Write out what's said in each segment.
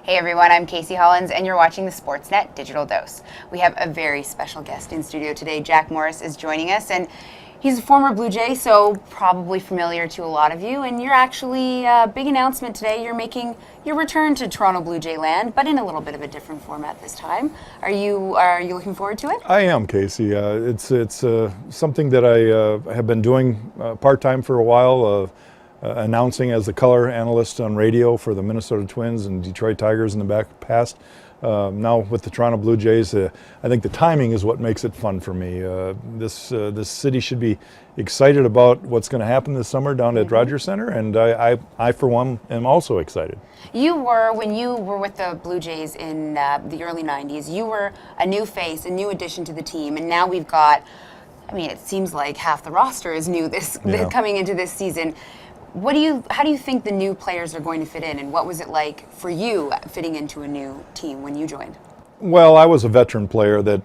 Hey everyone, I'm Casey Hollins and you're watching the Sportsnet Digital Dose. We have a very special guest in studio today. Jack Morris is joining us and he's a former Blue Jay, so probably familiar to a lot of you. And you're actually, big announcement today, you're making your return to Toronto Blue Jay land, but in a little bit of a different format this time. Are you looking forward to it? I am, Casey. It's something that I have been doing part-time for a while, announcing as the color analyst on radio for the Minnesota Twins and Detroit Tigers in the past. Now with the Toronto Blue Jays, I think the timing is what makes it fun for me. This city should be excited about what's going to happen this summer down at Rogers Center, and I for one am also excited. When you were with the Blue Jays in the early 90s, you were a new face, a new addition to the team, and now we've got, it seems like half the roster is new coming into this season. How do you think the new players are going to fit in, and what was it like for you fitting into a new team when you joined? Well, I was a veteran player that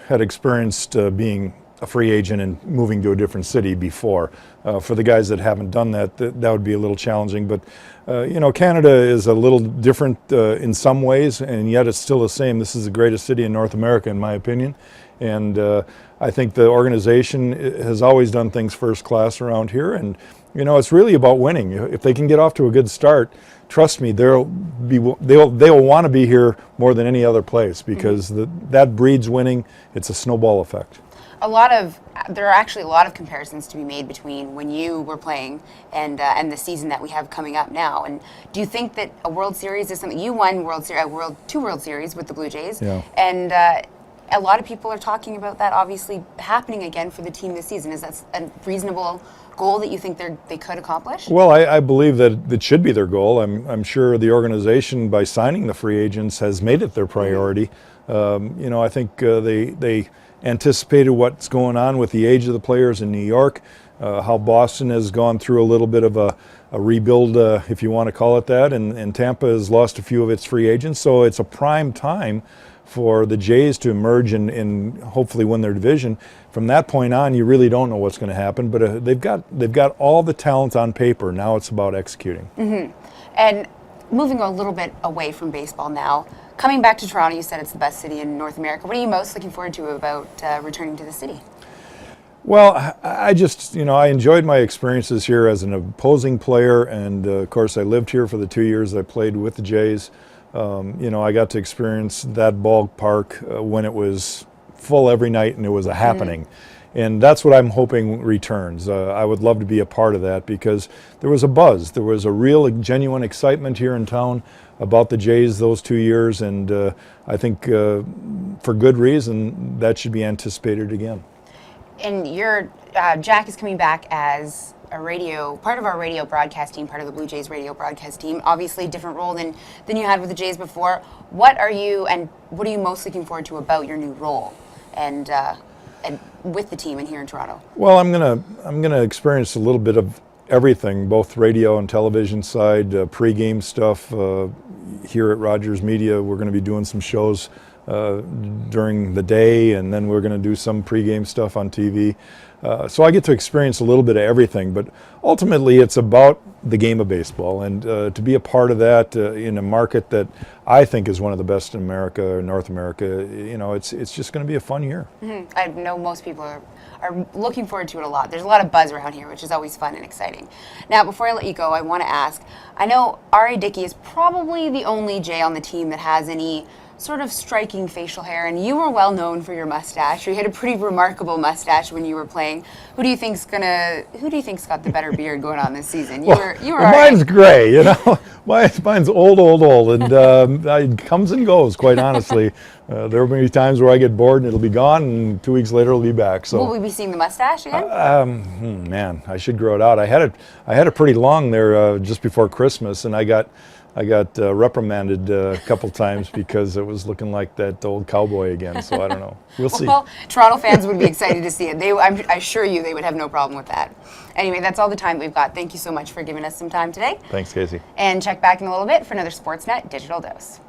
had experienced being a free agent and moving to a different city before. For the guys that haven't done that, that would be a little challenging. But Canada is a little different in some ways, and yet it's still the same. This is the greatest city in North America, in my opinion. And I think the organization has always done things first class around here, and it's really about winning. If they can get off to a good start, trust me, they'll want to be here more than any other place because that breeds winning. It's a snowball effect. There are actually a lot of comparisons to be made between when you were playing and the season that we have coming up now. And do you think that a World Series is something you won? Two World Series with the Blue Jays, yeah. And a lot of people are talking about that obviously happening again for the team this season. Is that a reasonable goal that you think they could accomplish? Well, I believe that it should be their goal. I'm sure the organization, by signing the free agents, has made it their priority. I think they anticipated what's going on with the age of the players in New York, how Boston has gone through a little bit of a rebuild, if you want to call it that, and Tampa has lost a few of its free agents. So it's a prime time for the Jays to emerge and hopefully win their division. From that point on, you really don't know what's going to happen, but they've got all the talent on paper. Now it's about executing. Mm-hmm. And moving a little bit away from baseball now, coming back to Toronto, you said it's the best city in North America. What are you most looking forward to about returning to the city? Well, I enjoyed my experiences here as an opposing player, and of course I lived here for the 2 years I played with the Jays. I got to experience that ballpark when it was full every night and it was a happening. And that's what I'm hoping returns. I would love to be a part of that because there was a buzz. There was a real, genuine excitement here in town about the Jays those 2 years, and I think for good reason that should be anticipated again. And Jack is coming back as part of our radio broadcast team, part of the Blue Jays radio broadcast team. Obviously a different role than you had with the Jays before. What are you most looking forward to about your new role and with the team and here in Toronto? Well, I'm gonna experience a little bit of everything, both radio and television side, pregame stuff. Here at Rogers Media, we're going to be doing some shows during the day, and then we're going to do some pregame stuff on TV. So I get to experience a little bit of everything, but ultimately it's about the game of baseball, and to be a part of that in a market that I think is one of the best in America, or North America, it's just going to be a fun year. Mm-hmm. I know most people are looking forward to it a lot. There's a lot of buzz around here, which is always fun and exciting. Now, before I let you go, I want to ask, I know R.A. Dickey is probably the only Jay on the team that has any sort of striking facial hair, and you were well known for your mustache. You had a pretty remarkable mustache when you were playing. Who do you think's got the better beard going on this season? You were mine's gray, Mine's old, and it comes and goes, quite honestly. There will be times where I get bored and it'll be gone, and 2 weeks later it'll be back. So will we be seeing the mustache again? Man, I should grow it out. I had it pretty long there just before Christmas, and I got reprimanded a couple times because it was looking like that old cowboy again. So I don't know. We'll see. Well, Toronto fans would be excited to see it. I assure you they would have no problem with that. Anyway, that's all the time we've got. Thank you so much for giving us some time today. Thanks, Casey. And check back in a little bit for another Sportsnet Digital Dose.